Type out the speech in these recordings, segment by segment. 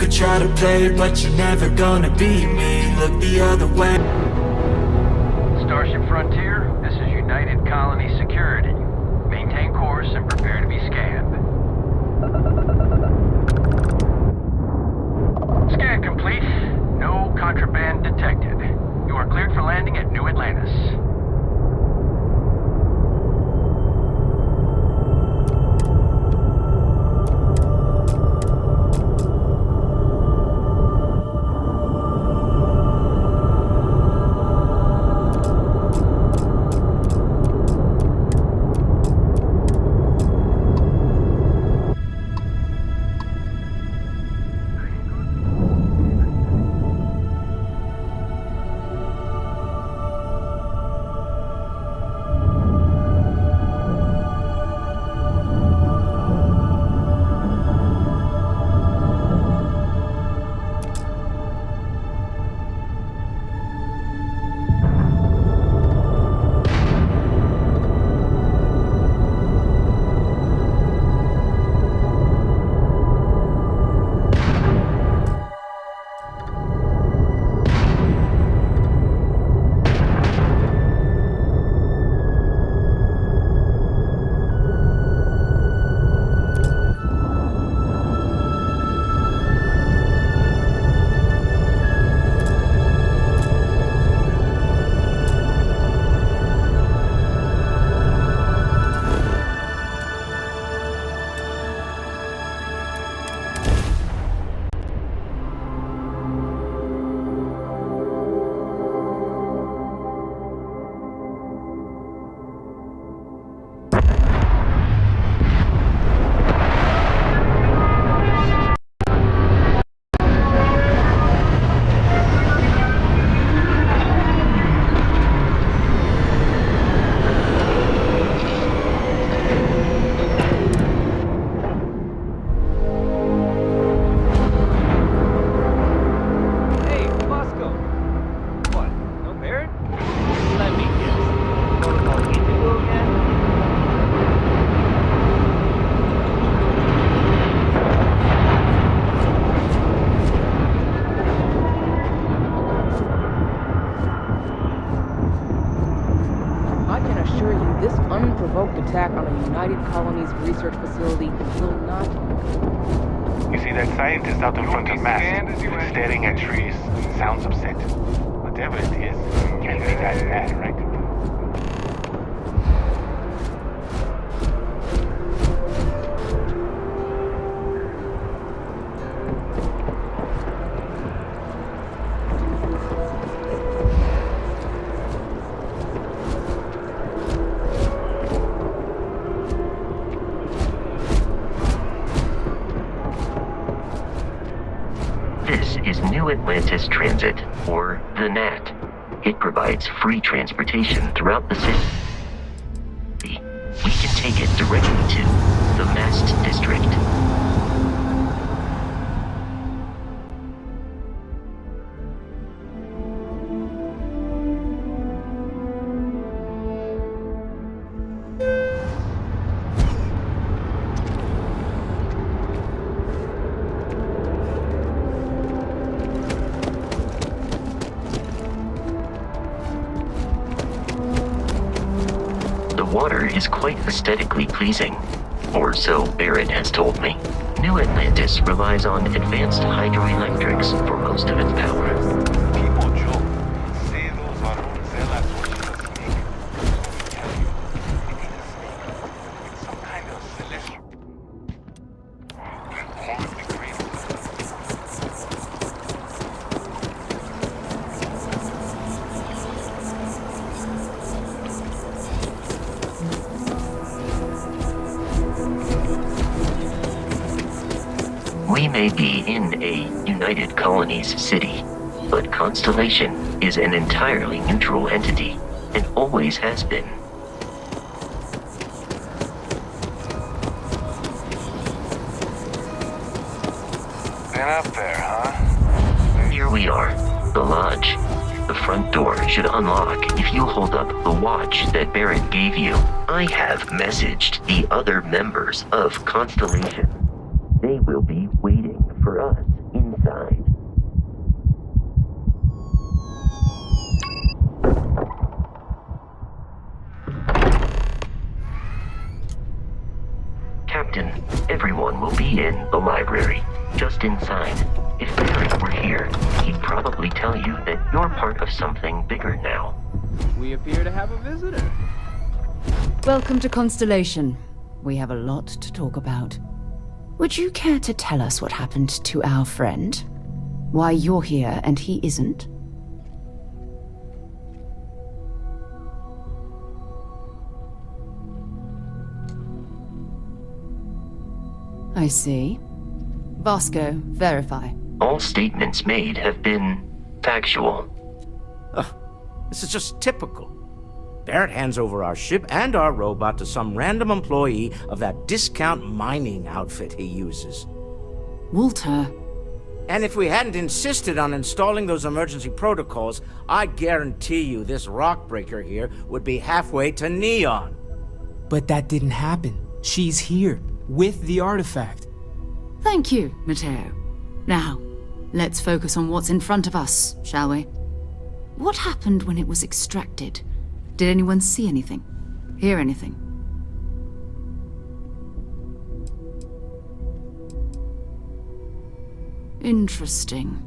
could try to play it, but you're never gonna beat me. Look the other way. Starship Frontier, this is United Colony Security. Maintain course and prepare to be scanned. Scan complete. No contraband detected. You are cleared for landing at New Atlantis. Unprovoked attack on a United Colonies research facility will not... You see that scientist out in front of Mass, staring at trees, sounds upset. Whatever it is, can't be that bad, right? This is New Atlantis Transit, or the NAT. It provides free transportation throughout the city. We can take it directly to the Mast District. The water is quite aesthetically pleasing, or so Barrett has told me. New Atlantis relies on advanced hydroelectrics for most of its power. People joke, say those are Zella's watching a snake. Tell you, it ain't a snake. It's some kind of celestial. Horribly crazy. We may be in a United Colonies city, but Constellation is an entirely neutral entity, and always has been. Been up there, huh? Here we are, the lodge. The front door should unlock if you hold up the watch that Barrett gave you. I have messaged the other members of Constellation. They will be waiting for us inside. Captain, everyone will be in the library, just inside. If Barrett were here, he'd probably tell you that you're part of something bigger now. We appear to have a visitor. Welcome to Constellation. We have a lot to talk about. Would you care to tell us what happened to our friend? Why you're here and he isn't? I see. Vasco, verify. All statements made have been factual. This is just typical. Barrett hands over our ship and our robot to some random employee of that discount mining outfit he uses. Walter. And if we hadn't insisted on installing those emergency protocols, I guarantee you this rock breaker here would be halfway to Neon. But that didn't happen. She's here, with the artifact. Thank you, Matteo. Now, let's focus on what's in front of us, shall we? What happened when it was extracted? Did anyone see anything? Hear anything? Interesting.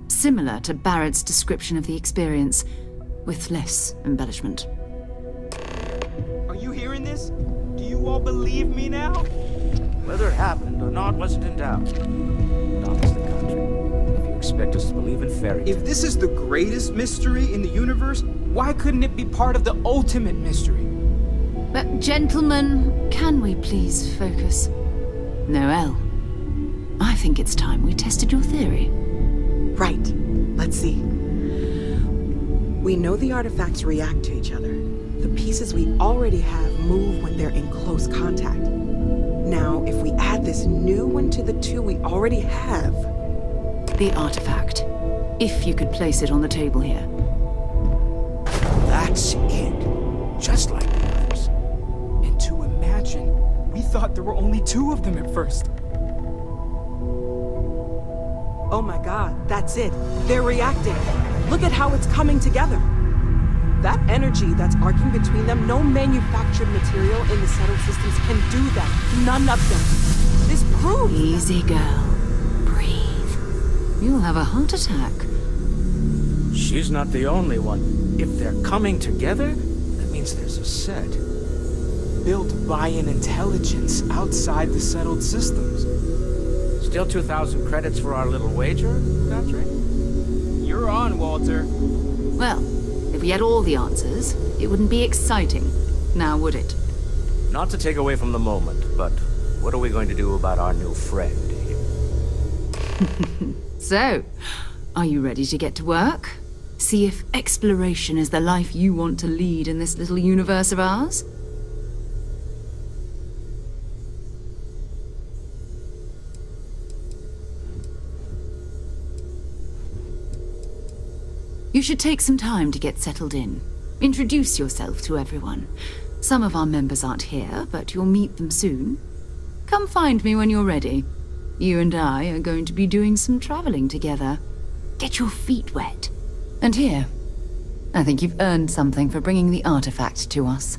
Similar to Barrett's description of the experience, with less embellishment. Are you hearing this? Do you all believe me now? Whether it happened or not wasn't in doubt. Domin's the country. If you expect us to believe in fairy tales. If this is the greatest mystery in the universe, why couldn't it be part of the ultimate mystery? But gentlemen, can we please focus? Noel, I think it's time we tested your theory. Right. Let's see. We know the artifacts react to each other. The pieces we already have move when they're in close contact. Now, if we add this new one to the two we already have... The artifact. If you could place it on the table here. That's it. Just like the others. And to imagine, we thought there were only two of them at first. Oh my god, that's it. They're reacting. Look at how it's coming together. That energy that's arcing between them, no manufactured material in the settled systems can do that. None of them. This proves... Easy, girl. Breathe. You'll have a heart attack. She's not the only one. If they're coming together, that means there's a set. Built by an intelligence outside the settled systems. Still 2,000 credits for our little wager, Godfrey? You're on, Walter. Well, if we had all the answers, it wouldn't be exciting. Now, would it? Not to take away from the moment, but what are we going to do about our new friend here? So, are you ready to get to work? See if exploration is the life you want to lead in this little universe of ours? You should take some time to get settled in. Introduce yourself to everyone. Some of our members aren't here, but you'll meet them soon. Come find me when you're ready. You and I are going to be doing some traveling together. Get your feet wet. And here, I think you've earned something for bringing the artifact to us.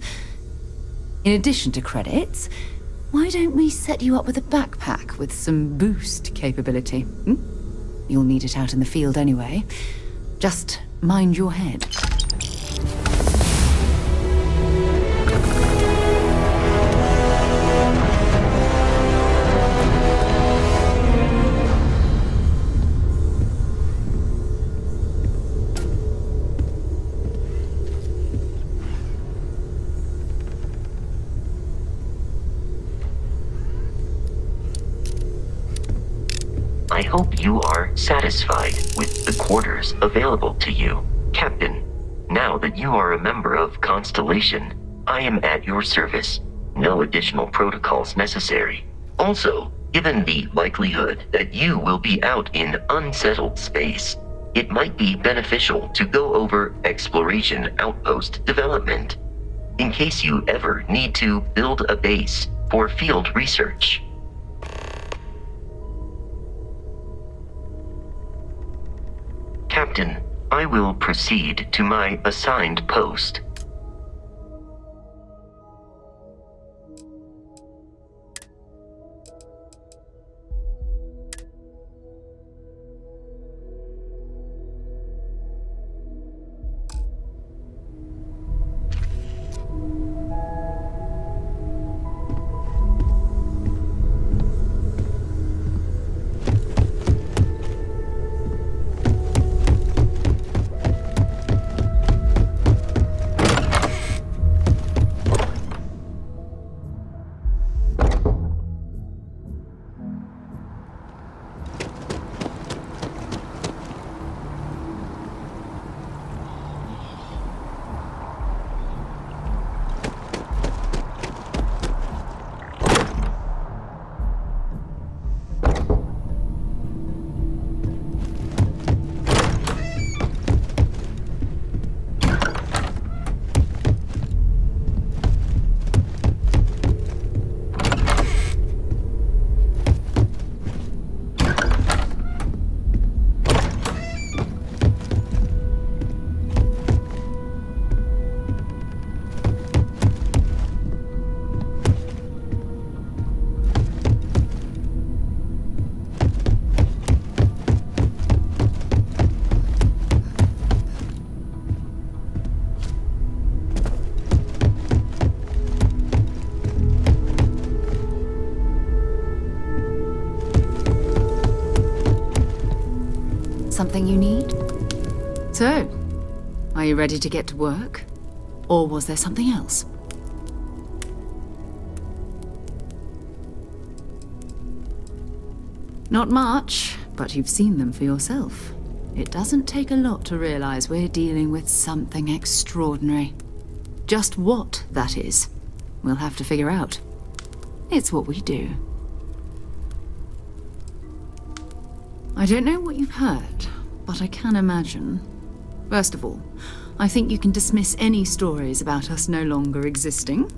In addition to credits, why don't we set you up with a backpack with some boost capability? You'll need it out in the field anyway. Just mind your head. I hope you are satisfied with the quarters available to you, Captain. Now that you are a member of Constellation, I am at your service. No additional protocols necessary. Also, given the likelihood that you will be out in unsettled space, it might be beneficial to go over exploration outpost development, in case you ever need to build a base for field research. Captain, I will proceed to my assigned post. something you need? So, are you ready to get to work? Or was there something else? Not much, but you've seen them for yourself. It doesn't take a lot to realize we're dealing with something extraordinary. Just what that is, we'll have to figure out. It's what we do. I don't know what you've heard, but I can imagine. First of all, I think you can dismiss any stories about us no longer existing.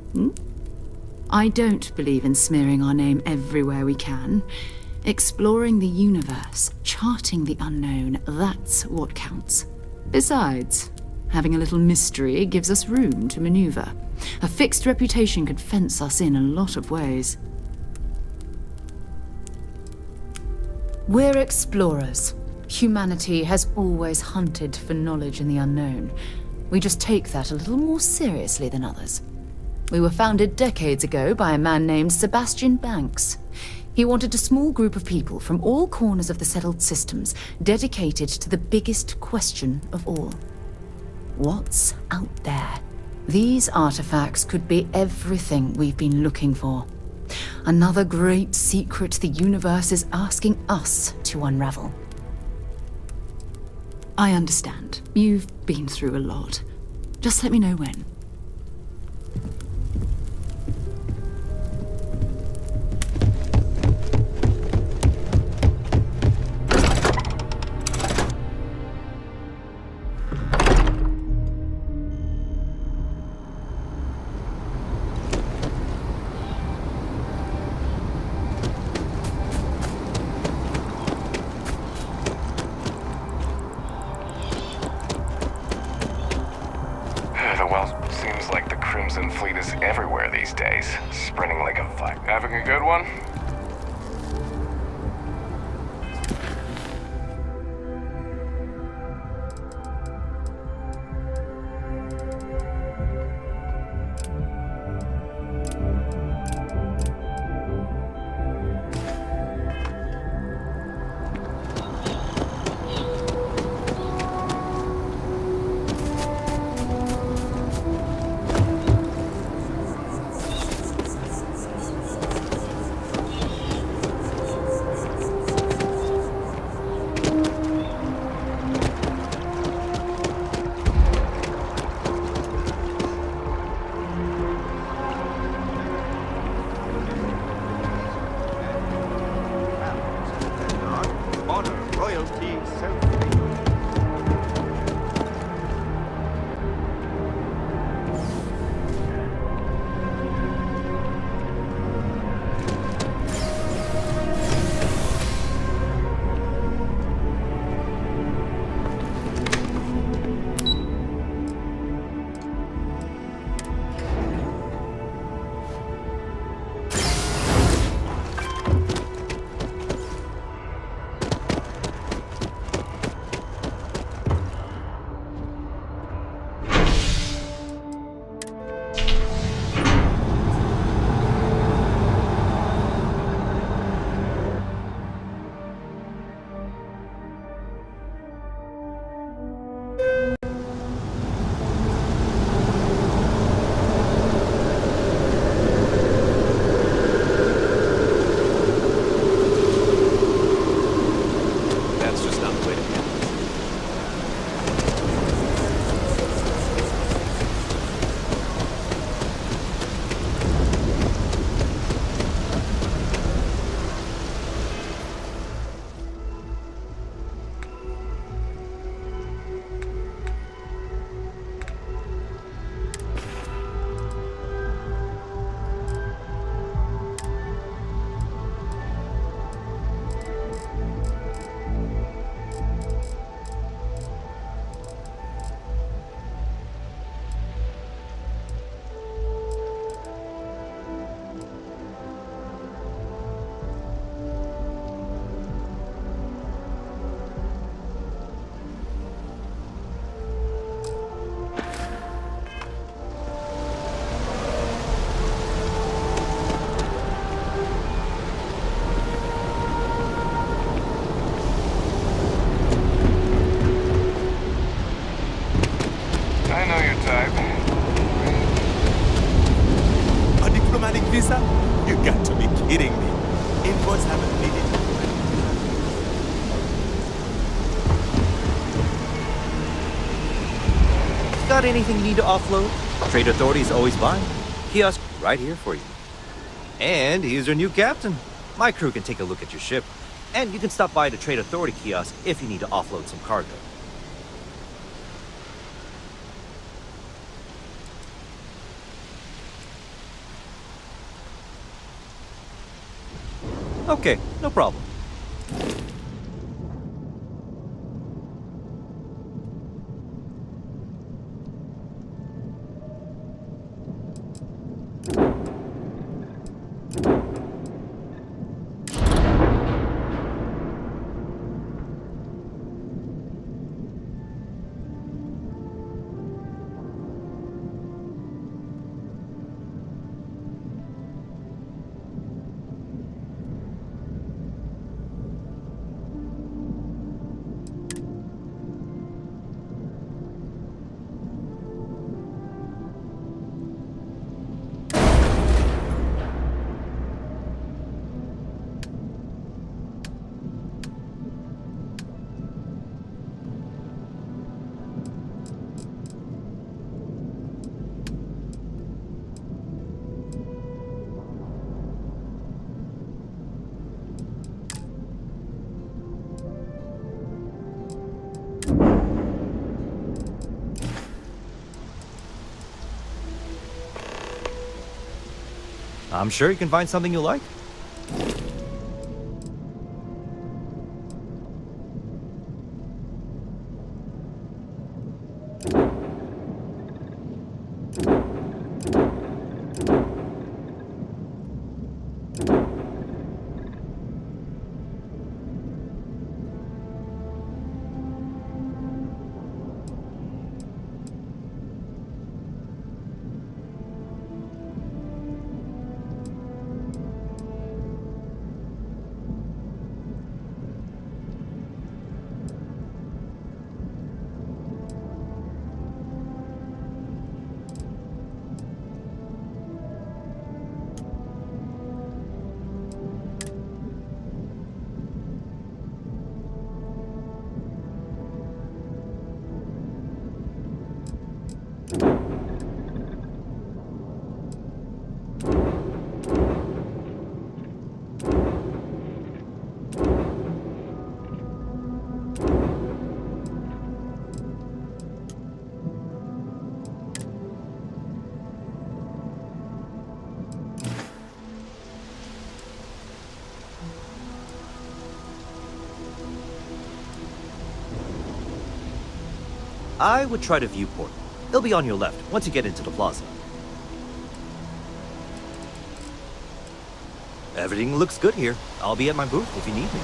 I don't believe in smearing our name everywhere we can. Exploring the universe, charting the unknown, that's what counts. Besides, having a little mystery gives us room to maneuver. A fixed reputation could fence us in a lot of ways. We're explorers. Humanity has always hunted for knowledge in the unknown. We just take that a little more seriously than others. We were founded decades ago by a man named Sebastian Banks. He wanted a small group of people from all corners of the settled systems dedicated to the biggest question of all. What's out there? These artifacts could be everything we've been looking for. Another great secret the universe is asking us to unravel. I understand. You've been through a lot. Just let me know when. The well seems like the Crimson Fleet is everywhere these days, spreading like a fire. Having a good one? visa? You got to be kidding me. Imports haven't needed. Got anything you need to offload? Trade Authority's always buying. Kiosk right here for you. And here's your new captain. My crew can take a look at your ship. And you can stop by the Trade Authority kiosk if you need to offload some cargo. Okay, no problem. I'm sure you can find something you like. I would try the viewport. It'll be on your left once you get into the plaza. Everything looks good here. I'll be at my booth if you need me.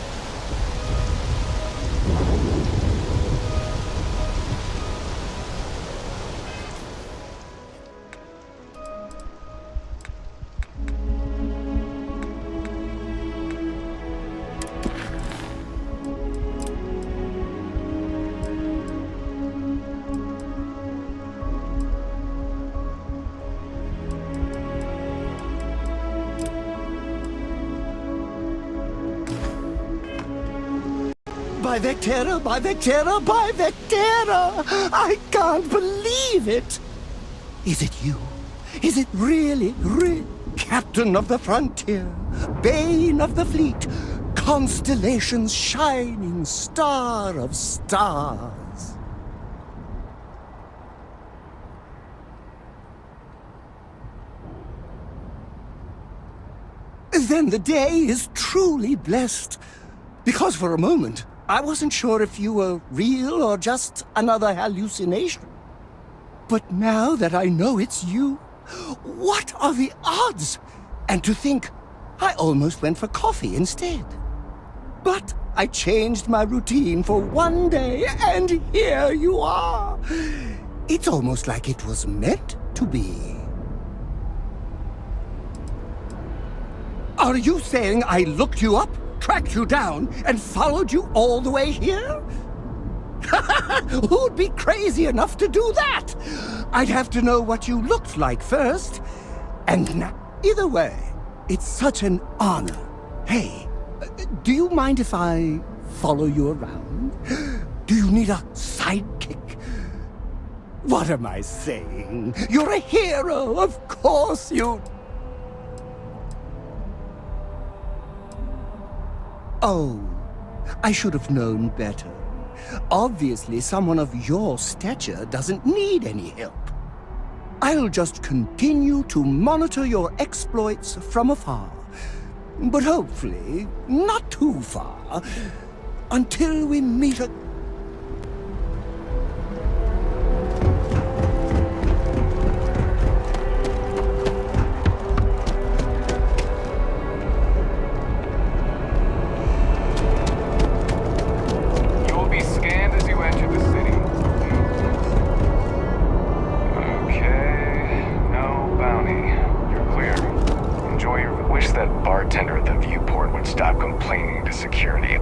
By Vectera, by Vectera, by Vectera! I can't believe it! Is it you? Is it really? Captain of the frontier, bane of the fleet, constellation's shining star of stars. Then the day is truly blessed, because for a moment, I wasn't sure if you were real or just another hallucination. But now that I know it's you, what are the odds? And to think, I almost went for coffee instead. But I changed my routine for one day, and here you are. It's almost like it was meant to be. Are you saying I looked you up, tracked you down, and followed you all the way here? Who'd be crazy enough to do that? I'd have to know what you looked like first. And Either way, it's such an honor. Hey, do you mind if I follow you around? Do you need a sidekick? What am I saying? You're a hero, of course you... Oh, I should have known better. Obviously, someone of your stature doesn't need any help. I'll just continue to monitor your exploits from afar. But hopefully, not too far, until we meet again.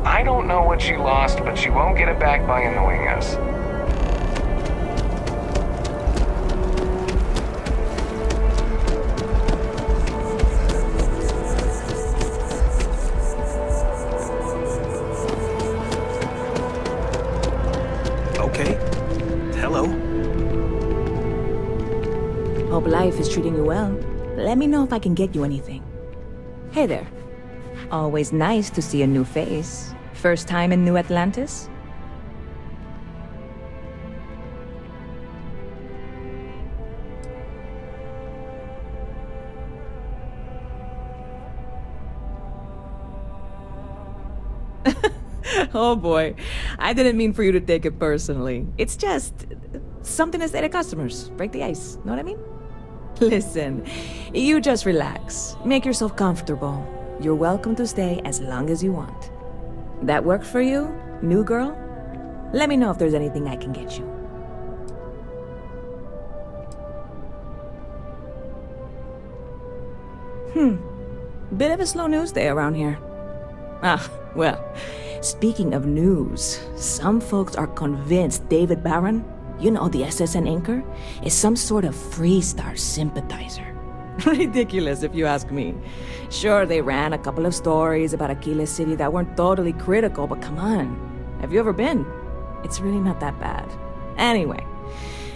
I don't know what she lost, but she won't get it back by annoying us. Okay. Hello. Hope life is treating you well. Let me know if I can get you anything. Hey there. Always nice to see a new face. First time in New Atlantis? Oh boy, I didn't mean for you to take it personally. It's just something to say to customers. Break the ice, know what I mean? Listen, you just relax. Make yourself comfortable. You're welcome to stay as long as you want. That work for you, new girl? Let me know if there's anything I can get you. Bit of a slow news day around here. Ah, well, speaking of news, some folks are convinced David Barron, you know, the SSN anchor, is some sort of Freestar sympathizer. Ridiculous, if you ask me. Sure, they ran a couple of stories about Aquila City that weren't totally critical, but come on. Have you ever been? It's really not that bad. Anyway,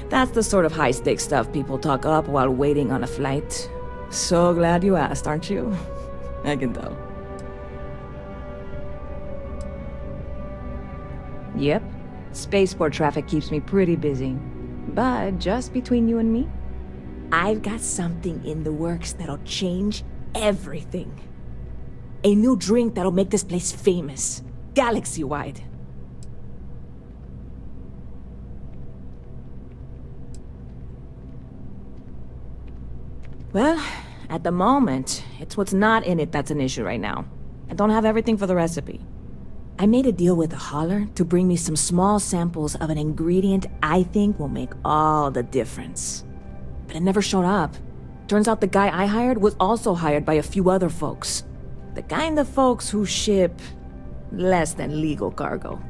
that's the sort of high-stakes stuff people talk up while waiting on a flight. So glad you asked, aren't you? I can tell. Yep. Spaceport traffic keeps me pretty busy. But just between you and me, I've got something in the works that'll change everything. A new drink that'll make this place famous, galaxy-wide. Well, at the moment, it's what's not in it that's an issue right now. I don't have everything for the recipe. I made a deal with a hauler to bring me some small samples of an ingredient I think will make all the difference. But it never showed up. Turns out the guy I hired was also hired by a few other folks. The kind of folks who ship less than legal cargo.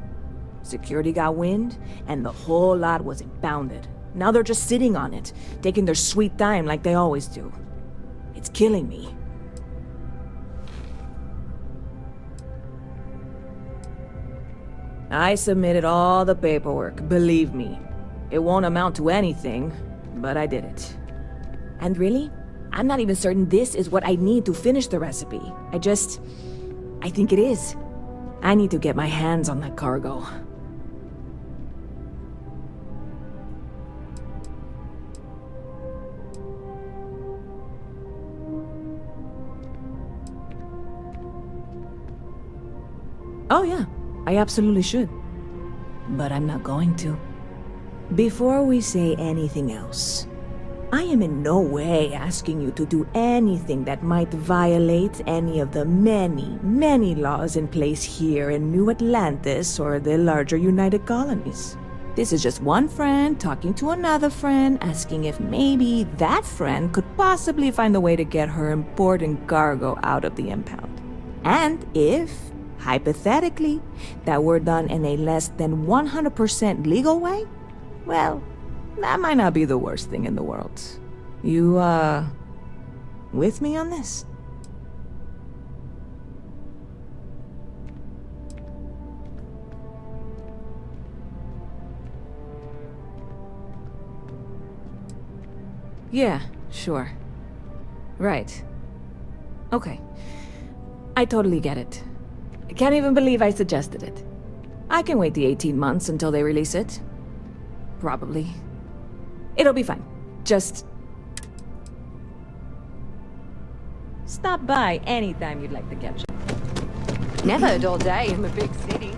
Security got wind, and the whole lot was impounded. Now they're just sitting on it, taking their sweet time like they always do. It's killing me. I submitted all the paperwork, believe me. It won't amount to anything, but I did it. And really, I'm not even certain this is what I need to finish the recipe. I think it is. I need to get my hands on that cargo. Oh yeah, I absolutely should. But I'm not going to. Before we say anything else, I am in no way asking you to do anything that might violate any of the many, many laws in place here in New Atlantis or the larger United Colonies. This is just one friend talking to another friend, asking if maybe that friend could possibly find a way to get her important cargo out of the impound. And if, hypothetically, that were done in a less than 100% legal way, well, that might not be the worst thing in the world. You with me on this? Yeah, sure. Right. Okay. I totally get it. I can't even believe I suggested it. I can wait the 18 months until they release it. Probably. It'll be fine. Just... stop by anytime you'd like to catch up. Never a dull day in the big city.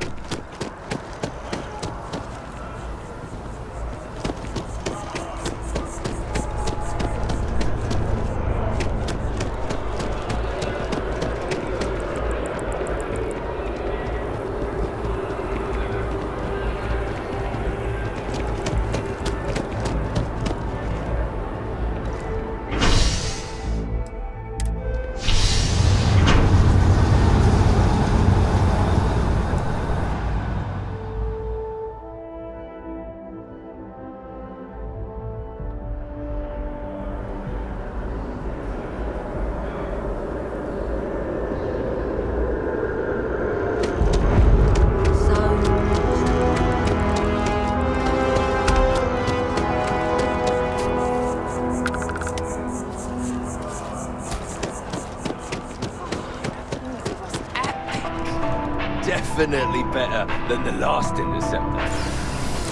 Definitely better than the last interceptor.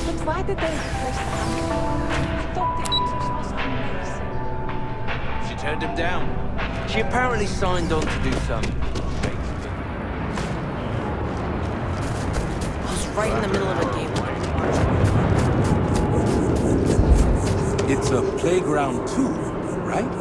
But why did they first I thought the others was amazing. She turned him down. She apparently signed on to do some I was right in the middle of a game. It's a playground too, right?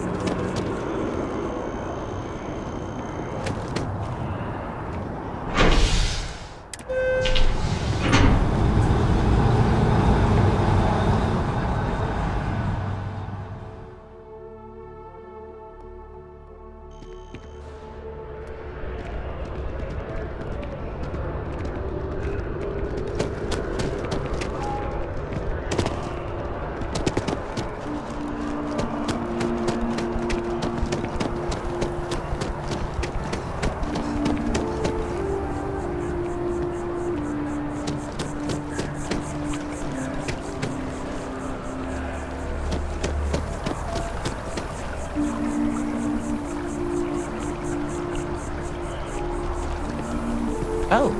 Oh,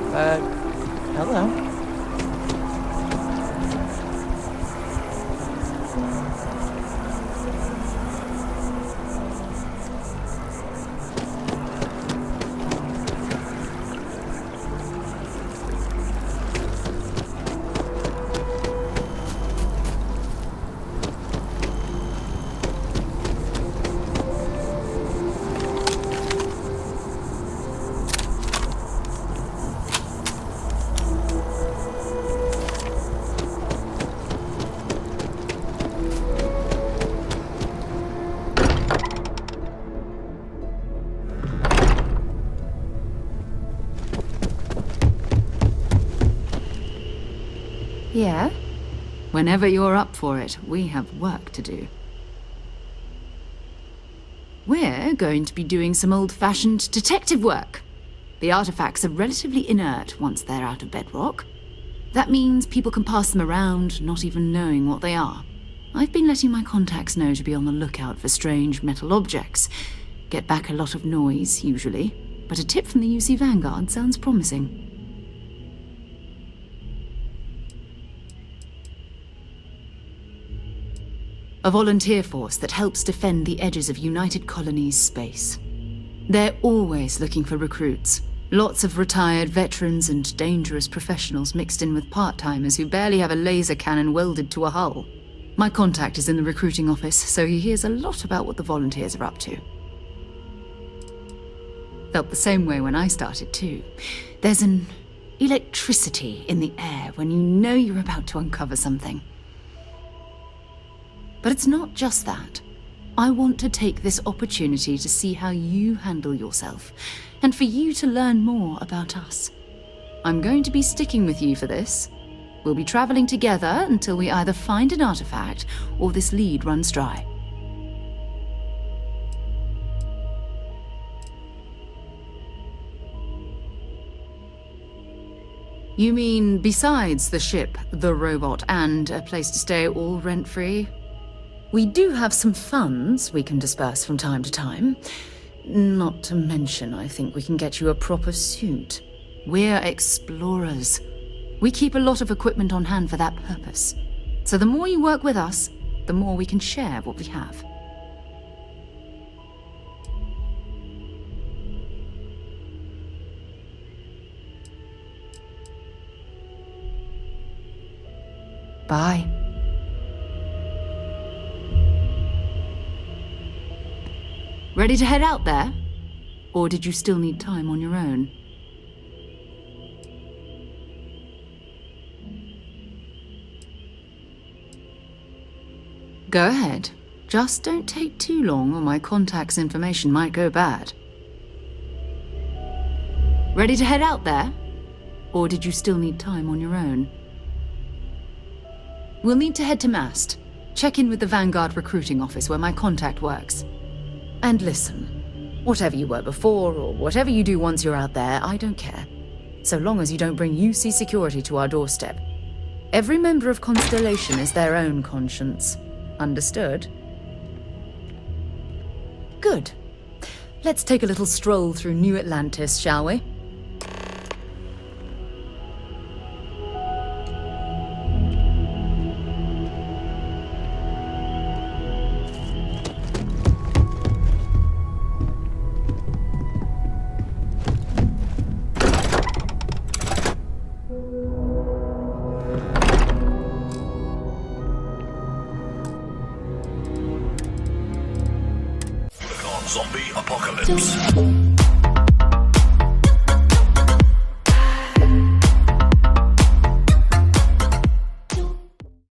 hello. Yeah? Whenever you're up for it, we have work to do. We're going to be doing some old-fashioned detective work. The artifacts are relatively inert once they're out of bedrock. That means people can pass them around, not even knowing what they are. I've been letting my contacts know to be on the lookout for strange metal objects. Get back a lot of noise, usually, but a tip from the UC Vanguard sounds promising. A volunteer force that helps defend the edges of United Colonies space. They're always looking for recruits. Lots of retired veterans and dangerous professionals mixed in with part-timers who barely have a laser cannon welded to a hull. My contact is in the recruiting office, so he hears a lot about what the volunteers are up to. Felt the same way when I started too. There's an electricity in the air when you know you're about to uncover something. But it's not just that. I want to take this opportunity to see how you handle yourself, and for you to learn more about us. I'm going to be sticking with you for this. We'll be traveling together until we either find an artifact or this lead runs dry. You mean besides the ship, the robot, and a place to stay all rent-free? We do have some funds we can disperse from time to time. Not to mention, I think we can get you a proper suit. We're explorers. We keep a lot of equipment on hand for that purpose. So the more you work with us, the more we can share what we have. Bye. Ready to head out there? Or did you still need time on your own? Go ahead. Just don't take too long or my contact's information might go bad. Ready to head out there? Or did you still need time on your own? We'll need to head to Mast. Check in with the Vanguard recruiting office where my contact works. And listen, whatever you were before or whatever you do once you're out there, I don't care. So long as you don't bring UC security to our doorstep. Every member of Constellation is their own conscience. Understood? Good. Let's take a little stroll through New Atlantis, shall we? Zombie apocalypse.